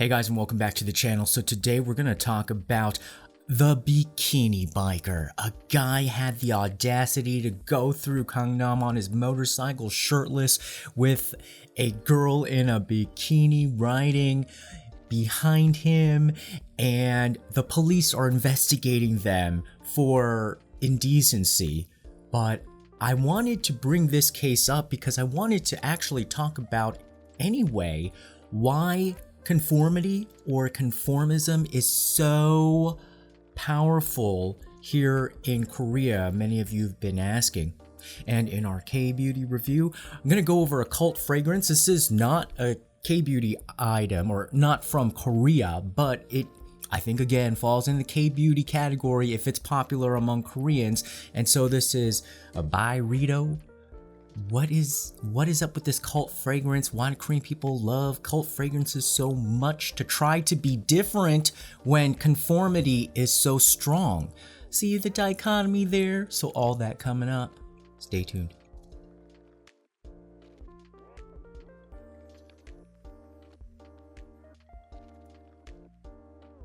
Hey guys, and welcome back to the channel. So today we're going to talk about the bikini biker. A guy had the audacity to go through Gangnam on his motorcycle shirtless with a girl in a bikini riding behind him, and the police are investigating them for indecency. But I wanted to bring this case up because I wanted to actually talk about anyway why conformity or conformism is so powerful here in Korea. Many of you have been asking. And in our K-beauty review, I'm going to go over a cult fragrance. This is not a K-beauty item or not from Korea, but it, I think, again, falls in the K-beauty category if it's popular among Koreans. And so this is a Byredo. What is up with this cult fragrance? Why do Korean people love cult fragrances so much to try to be different when conformity is so strong? See the dichotomy there? So all that coming up. Stay tuned.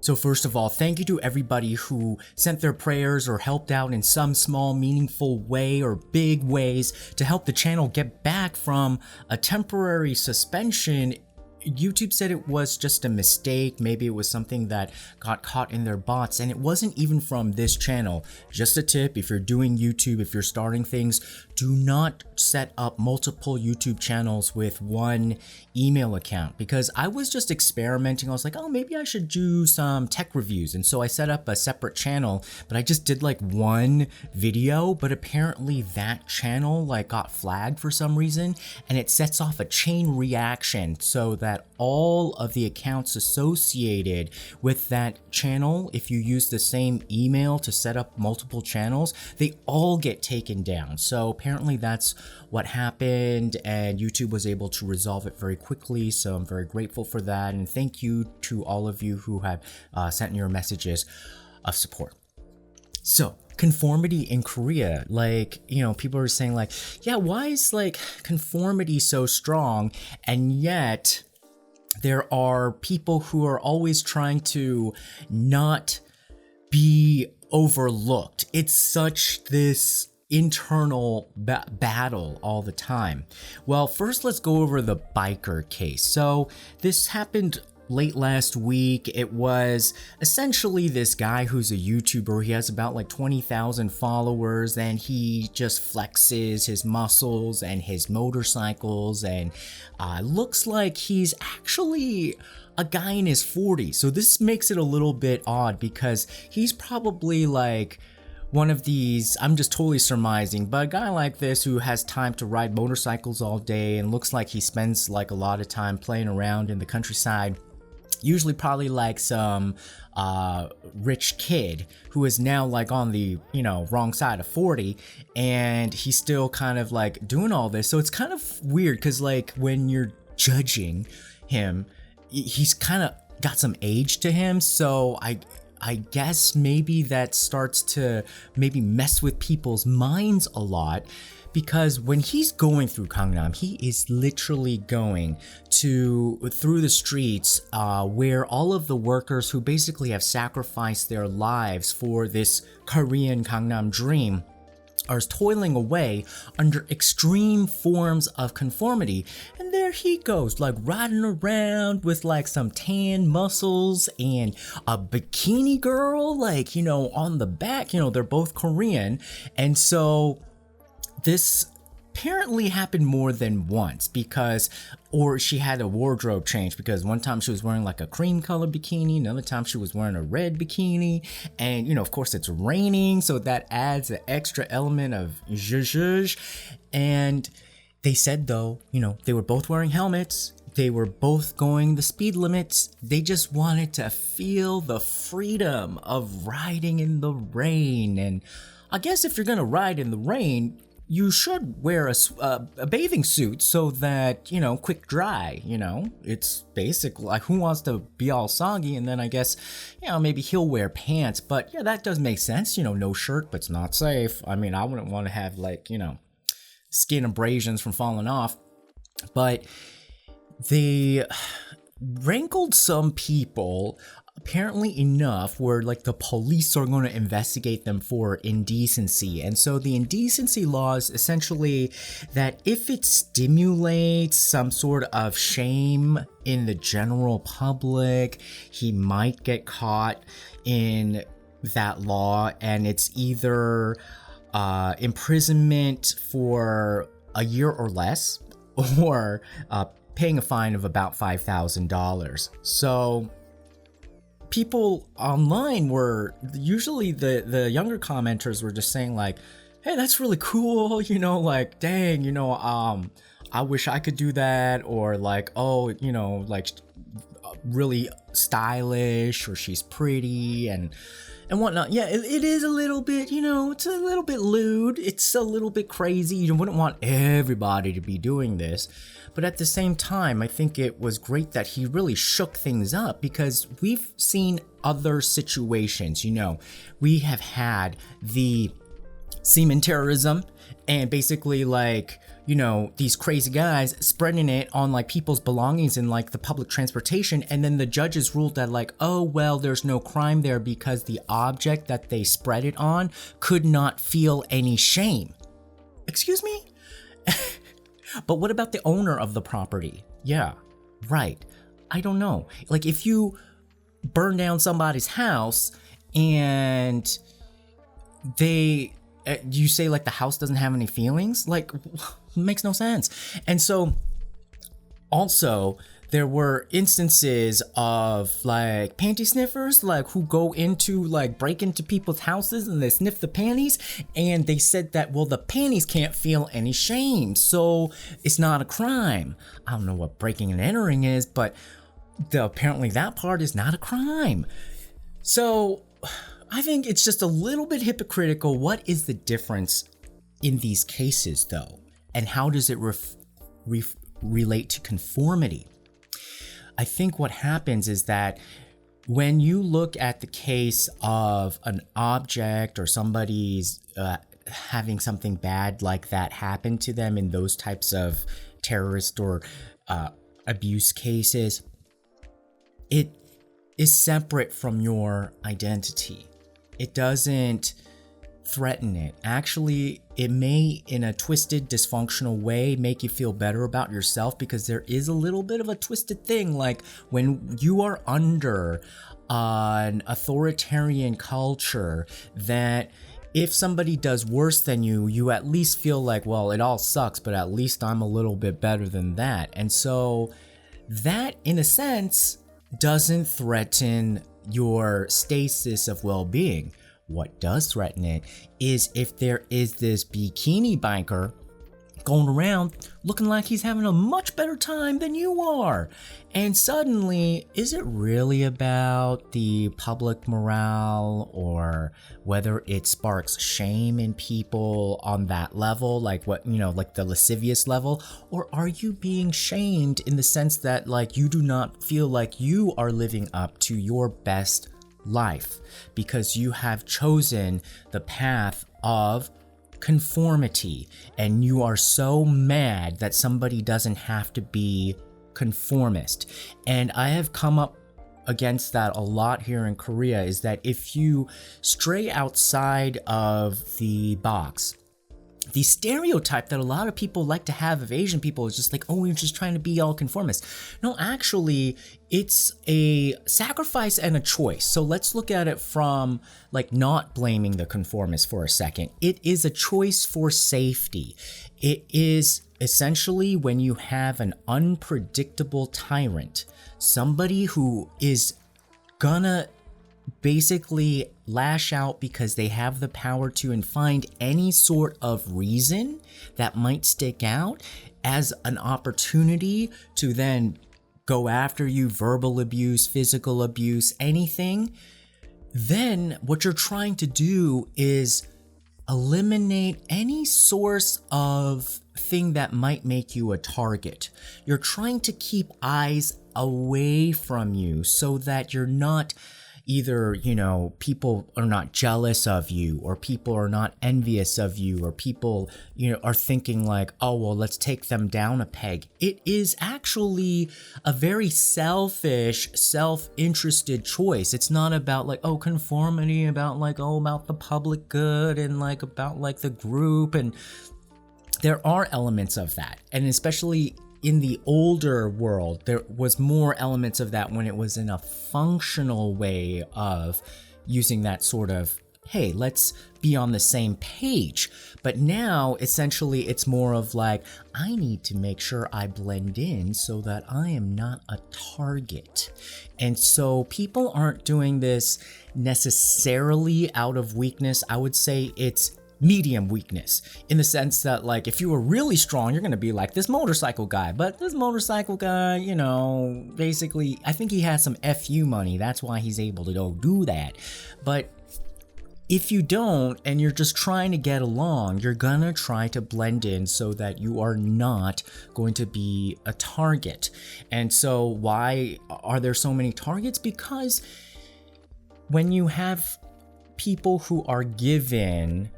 So first of all, thank you to everybody who sent their prayers or helped out in some small, meaningful way or big ways to help the channel get back from a temporary suspension. YouTube said it was just a mistake. Maybe it was something that got caught in their bots, and it wasn't even from this channel. Just a tip, if you're doing YouTube, if you're starting things, do not set up multiple YouTube channels with one email account, because I was just experimenting. I was like, oh, maybe I should do some tech reviews. And so I set up a separate channel, but I just did like one video, but apparently that channel like got flagged for some reason, and it sets off a chain reaction so that all of the accounts associated with that channel, if you use the same email to set up multiple channels, they all get taken down. So apparently that's what happened, and YouTube was able to resolve it very quickly. So I'm very grateful for that, and thank you to all of you who have sent your messages of support. So conformity in Korea, like, you know, people are saying like, yeah, why is like conformity so strong? And yet there are people who are always trying to not be overlooked. It's such this internal battle all the time. Well, first let's go over the biker case. So this happened late last week. It was essentially this guy who's a YouTuber. He has about like 20,000 followers, and he just flexes his muscles and his motorcycles, and looks like he's actually a guy in his 40s. So this makes it a little bit odd because he's probably like one of these, I'm just totally surmising, but a guy like this who has time to ride motorcycles all day and looks like he spends like a lot of time playing around in the countryside, usually probably like some rich kid who is now like on the, you know, wrong side of 40, and he's still kind of like doing all this. So it's kind of weird because like when you're judging him, he's kind of got some age to him. So I guess maybe that starts to maybe mess with people's minds a lot, because when he's going through Gangnam, he is literally going through the streets where all of the workers who basically have sacrificed their lives for this Korean Gangnam dream are toiling away under extreme forms of conformity. And there he goes, like riding around with like some tan muscles and a bikini girl, like, you know, on the back. You know, they're both Korean. And so this apparently happened more than once, because, or she had a wardrobe change, because one time she was wearing like a cream color bikini, another time she was wearing a red bikini, and, you know, of course it's raining, so that adds an extra element of zhuzh. And they said, though, you know, they were both wearing helmets, they were both going the speed limits, they just wanted to feel the freedom of riding in the rain. And I guess if you're gonna ride in the rain, you should wear a bathing suit so that, you know, quick dry, you know, it's basically like, who wants to be all soggy? And then I guess, you know, maybe he'll wear pants, but yeah, that does make sense. You know, no shirt, but it's not safe. I mean, I wouldn't want to have like, you know, skin abrasions from falling off, but rankled some people apparently enough where like the police are going to investigate them for indecency. And so the indecency law is essentially that if it stimulates some sort of shame in the general public, he might get caught in that law, and it's either imprisonment for a year or less, or paying a fine of about $5,000. So people online were usually the younger commenters were just saying like, hey, that's really cool, you know, like, dang, you know, I wish I could do that, or like, oh, you know, like really stylish, or she's pretty and whatnot. Yeah, it is a little bit, you know, it's a little bit lewd, it's a little bit crazy. You wouldn't want everybody to be doing this, but at the same time, I think it was great that he really shook things up, because we've seen other situations. You know, we have had the semen terrorism, and basically like, you know, these crazy guys spreading it on like people's belongings in like the public transportation, and then the judges ruled that like, oh well, there's no crime there because the object that they spread it on could not feel any shame. Excuse me? But what about the owner of the property? Yeah, right. I don't know. Like if you burn down somebody's house and you say like the house doesn't have any feelings, like makes no sense. And so also there were instances of like panty sniffers, like who go into like break into people's houses and they sniff the panties, and they said that, well, the panties can't feel any shame, so it's not a crime. I don't know what breaking and entering is, but apparently that part is not a crime. So I think it's just a little bit hypocritical. What is the difference in these cases, though? And how does it relate to conformity? I think what happens is that when you look at the case of an object or somebody's having something bad like that happen to them in those types of terrorist or abuse cases, it is separate from your identity. It doesn't threaten it. Actually, it may, in a twisted, dysfunctional way, make you feel better about yourself, because there is a little bit of a twisted thing. Like when you are under an authoritarian culture, that if somebody does worse than you, you at least feel like, well, it all sucks, but at least I'm a little bit better than that. And so that, in a sense, doesn't threaten your stasis of well-being. What does threaten it is if there is this bikini biker going around looking like he's having a much better time than you are. And suddenly, is it really about the public morale, or whether it sparks shame in people on that level, like what, you know, like the lascivious level? Or are you being shamed in the sense that like you do not feel like you are living up to your best life because you have chosen the path of conformity, and you are so mad that somebody doesn't have to be conformist? And I have come up against that a lot here in Korea, is that if you stray outside of the box, the stereotype that a lot of people like to have of Asian people is just like, oh, you're just trying to be all conformist. No, actually, it's a sacrifice and a choice. So let's look at it from like not blaming the conformist for a second. It is a choice for safety. It is essentially when you have an unpredictable tyrant, somebody who is gonna basically lash out because they have the power to, and find any sort of reason that might stick out as an opportunity to then go after you, verbal abuse, physical abuse, anything. Then what you're trying to do is eliminate any source of thing that might make you a target. You're trying to keep eyes away from you so that you're not either, people are not jealous of you, or people are not envious of you, or people, are thinking like, oh, well, let's take them down a peg. It is actually a very selfish, self-interested choice. It's not about like, oh, conformity, about like, oh, about the public good and like about like the group. And there are elements of that. And especially in the older world, there was more elements of that when it was in a functional way of using that sort of, hey, let's be on the same page. But now, essentially, it's more of like, I need to make sure I blend in so that I am not a target. And so people aren't doing this necessarily out of weakness. I would say it's medium weakness, in the sense that like if you were really strong, you're gonna be like this motorcycle guy. But this motorcycle guy, basically I think he has some FU money, that's why he's able to go do that. But if you don't and you're just trying to get along, you're gonna try to blend in so that you are not going to be a target. And so why are there so many targets? Because when you have people who are given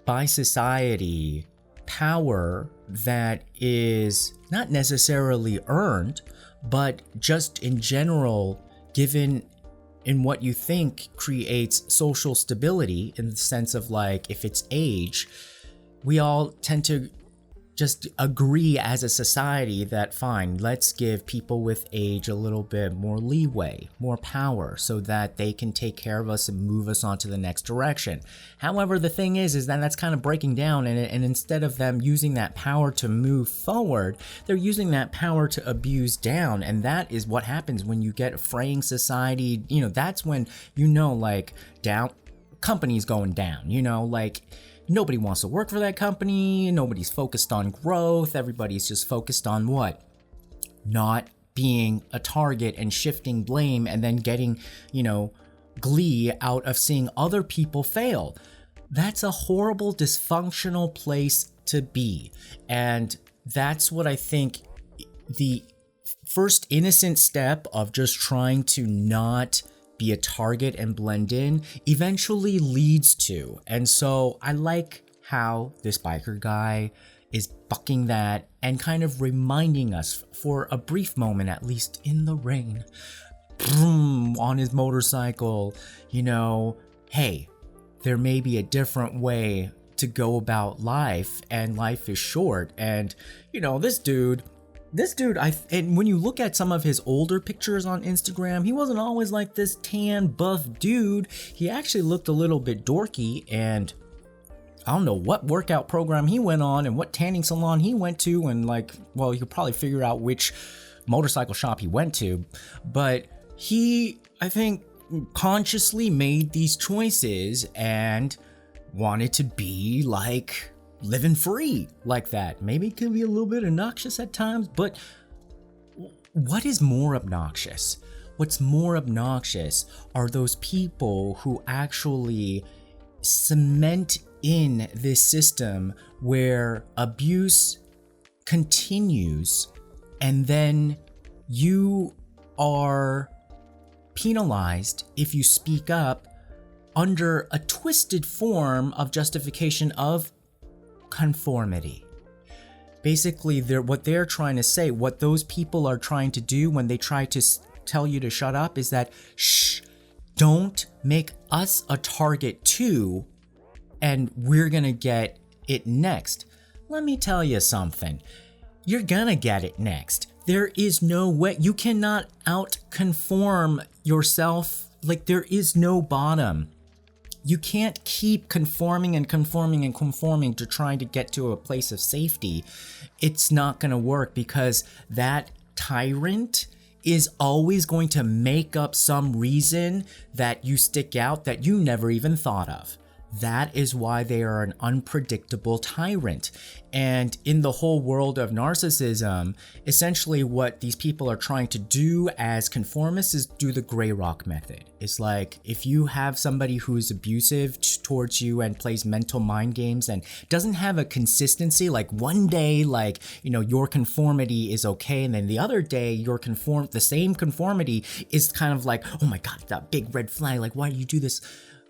by society power that is not necessarily earned, but just in general given in what you think creates social stability, in the sense of like, if it's age, we all tend to just agree as a society that fine, let's give people with age a little bit more leeway, more power, so that they can take care of us and move us on to the next direction. However, the thing is that that's kind of breaking down, and instead of them using that power to move forward, they're using that power to abuse down. And that is what happens when you get a fraying society. That's when like down companies going down, like nobody wants to work for that company. Nobody's focused on growth. Everybody's just focused on what? Not being a target and shifting blame and then getting, glee out of seeing other people fail. That's a horrible, dysfunctional place to be. And that's what I think the first innocent step of just trying to not be a target and blend in eventually leads to. And so I like how this biker guy is bucking that and kind of reminding us for a brief moment, at least in the rain, on his motorcycle, hey, there may be a different way to go about life, and life is short. And this dude, and when you look at some of his older pictures on Instagram, he wasn't always like this tan, buff dude. He actually looked a little bit dorky, and I don't know what workout program he went on and what tanning salon he went to, and you could probably figure out which motorcycle shop he went to. But he, I think, consciously made these choices and wanted to be like living free like that. Maybe it can be a little bit obnoxious at times, but what is more obnoxious? What's more obnoxious are those people who actually cement in this system where abuse continues, and then you are penalized if you speak up under a twisted form of justification of conformity. Basically, what they're trying to say, what those people are trying to do when they try to tell you to shut up, is that, shh, don't make us a target too, and we're gonna get it next. Let me tell you something. You're gonna get it next. There is no way. You cannot out-conform yourself. There is no bottom. You can't keep conforming and conforming and conforming to trying to get to a place of safety. It's not going to work, because that tyrant is always going to make up some reason that you stick out that you never even thought of. That is why they are an unpredictable tyrant. And in the whole world of narcissism, essentially what these people are trying to do as conformists is do the gray rock method. It's like if you have somebody who's abusive towards you and plays mental mind games and doesn't have a consistency, like one day, like, you know, your conformity is okay, and then the other day the same conformity is kind of like, oh my God, that big red flag, like, why do you do this?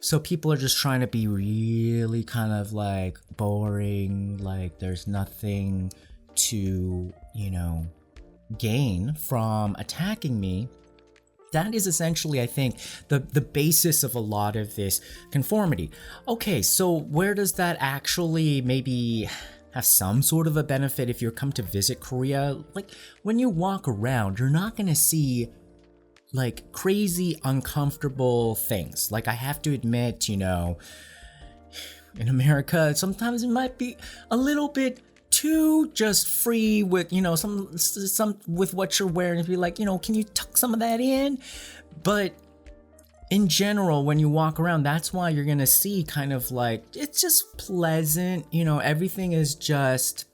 So people are just trying to be really kind of like boring, like there's nothing to, you know, gain from attacking me. That is essentially, I think, the basis of a lot of this conformity. Okay, so where does that actually maybe have some sort of a benefit if you come to visit Korea? Like when you walk around, you're not gonna see like crazy uncomfortable things. Like I have to admit, you know, in America sometimes it might be a little bit too just free with, you know, some with what you're wearing, to be like, you know, can you tuck some of that in? But in general, when you walk around, that's why you're gonna see kind of like it's just pleasant, you know, everything is just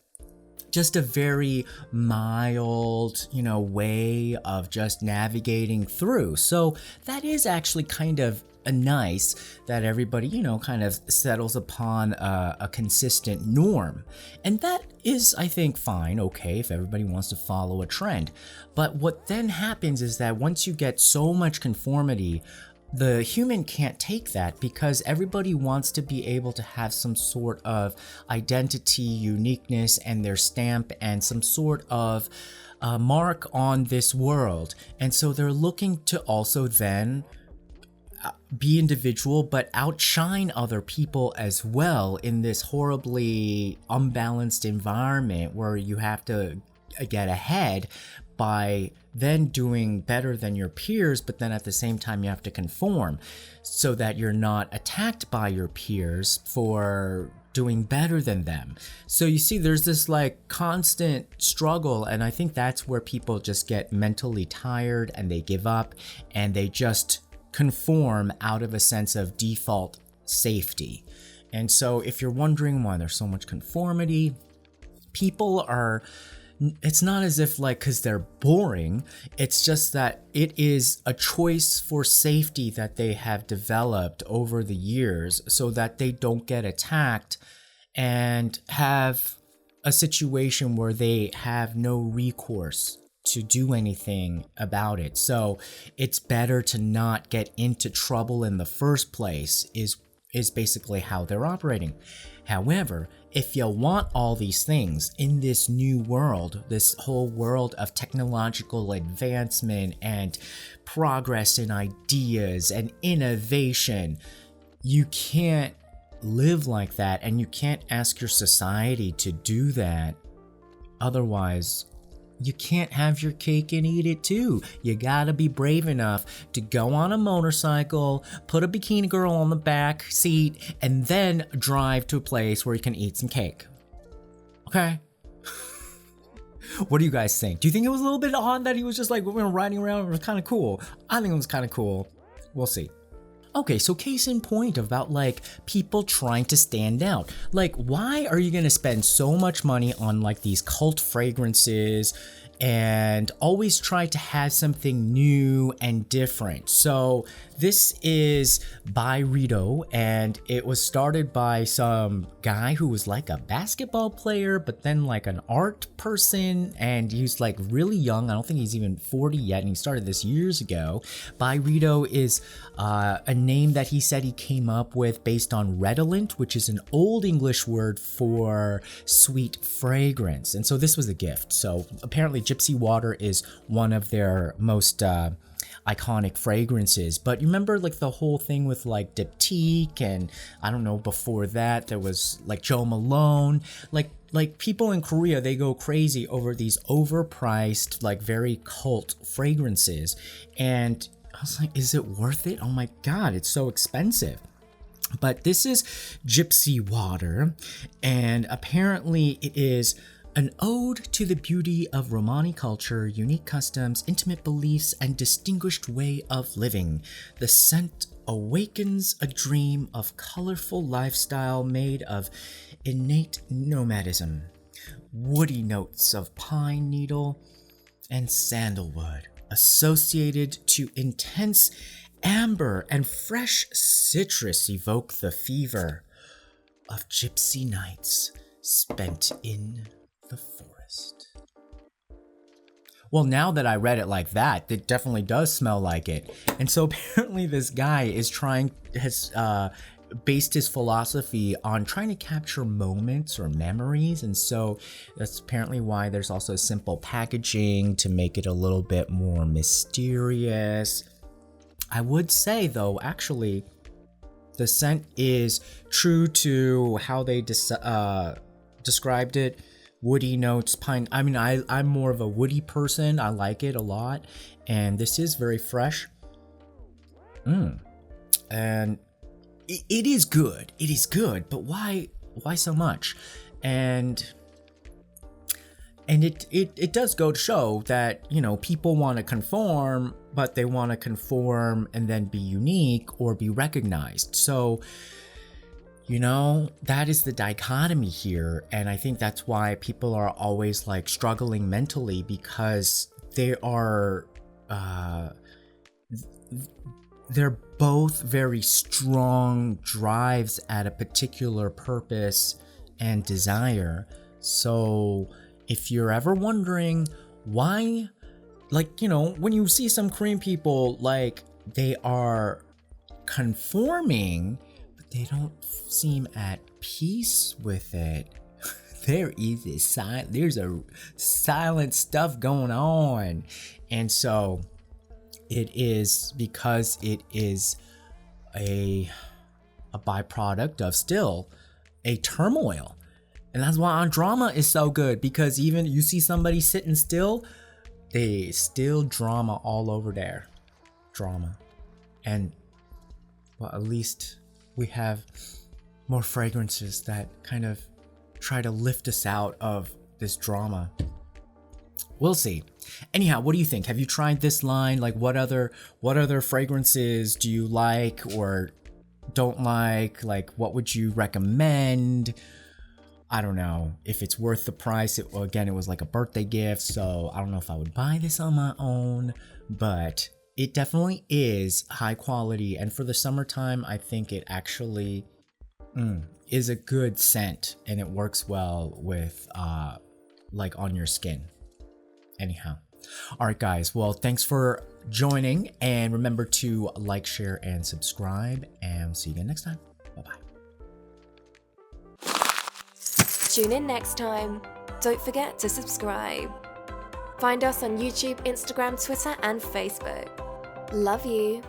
a very mild, you know, way of just navigating through. So that is actually kind of a nice that everybody, you know, kind of settles upon a consistent norm. And that is, I think, fine, okay, if everybody wants to follow a trend. But what then happens is that once you get so much conformity, the human can't take that because everybody wants to be able to have some sort of identity, uniqueness, and their stamp and some sort of mark on this world. And so they're looking to also then be individual but outshine other people as well in this horribly unbalanced environment where you have to get ahead by then doing better than your peers, but then at the same time you have to conform so that you're not attacked by your peers for doing better than them. So you see there's this like constant struggle, and I think that's where people just get mentally tired and they give up and they just conform out of a sense of default safety. And so if you're wondering why there's so much conformity, people are, it's not as if like because they're boring, it's just that it is a choice for safety that they have developed over the years so that they don't get attacked and have a situation where they have no recourse to do anything about it. So it's better to not get into trouble in the first place is basically how they're operating. However, if you want all these things in this new world, this whole world of technological advancement and progress in ideas and innovation, you can't live like that, and you can't ask your society to do that. Otherwise, you can't have your cake and eat it too. You gotta be brave enough to go on a motorcycle, put a bikini girl on the back seat, and then drive to a place where you can eat some cake. Okay? What do you guys think? Do you think it was a little bit odd that he was just like riding around? It was kind of cool. I think it was kind of cool. We'll see. Okay, so case in point about like people trying to stand out. Like, why are you gonna spend so much money on like these cult fragrances and always try to have something new and different? So this is Byredo, and it was started by some guy who was like a basketball player, but then like an art person, and he's like really young. I don't think he's even 40 yet, and he started this years ago. Byredo is a name that he said he came up with based on redolent, which is an old English word for sweet fragrance. And so this was a gift. So apparently Gypsy Water is one of their most iconic fragrances. But you remember like the whole thing with like Diptyque, and I don't know, before that there was like Joe Malone. Like people in Korea, they go crazy over these overpriced, like very cult fragrances. And I was like, is it worth it? Oh my God, it's so expensive. But this is Gypsy Water, and apparently it is An ode to the beauty of Romani culture, unique customs, intimate beliefs, and distinguished way of living. The scent awakens a dream of colorful lifestyle made of innate nomadism, woody notes of pine needle and sandalwood, associated to intense amber and fresh citrus, evoke the fever of gypsy nights spent in the forest. Well, now that I read it like that, it definitely does smell like it. And so apparently this guy has based his philosophy on trying to capture moments or memories. And so that's apparently why there's also simple packaging to make it a little bit more mysterious. I would say though, actually, the scent is true to how they described it. Woody notes, pine. I mean, I'm more of a woody person. I like it a lot. And this is very fresh. And it is good. It is good. But why so much? And it does go to show that, you know, people want to conform, but they want to conform and then be unique or be recognized. So, you know, that is the dichotomy here. And I think that's why people are always like struggling mentally, because they are, they're both very strong drives at a particular purpose and desire. So if you're ever wondering why, like, you know, when you see some Korean people, like, they are conforming, but they don't seem at peace with it. There's a silent stuff going on. And so it is because it is a byproduct of still a turmoil. And that's why our drama is so good, because even you see somebody sitting still, they still drama all over there. Drama. And, well, at least we have more fragrances that kind of try to lift us out of this drama. We'll see. Anyhow, what do you think? Have you tried this line? Like, what other fragrances do you like or don't like? Like, what would you recommend? I don't know if it's worth the price. It was like a birthday gift, so I don't know if I would buy this on my own, but it definitely is high quality. And for the summertime, I think it actually is a good scent, and it works well with like on your skin. Anyhow. All right, guys. Well, thanks for joining, and remember to like, share, and subscribe, and we'll see you again next time. Bye-bye. Tune in next time. Don't forget to subscribe. Find us on YouTube, Instagram, Twitter, and Facebook. Love you.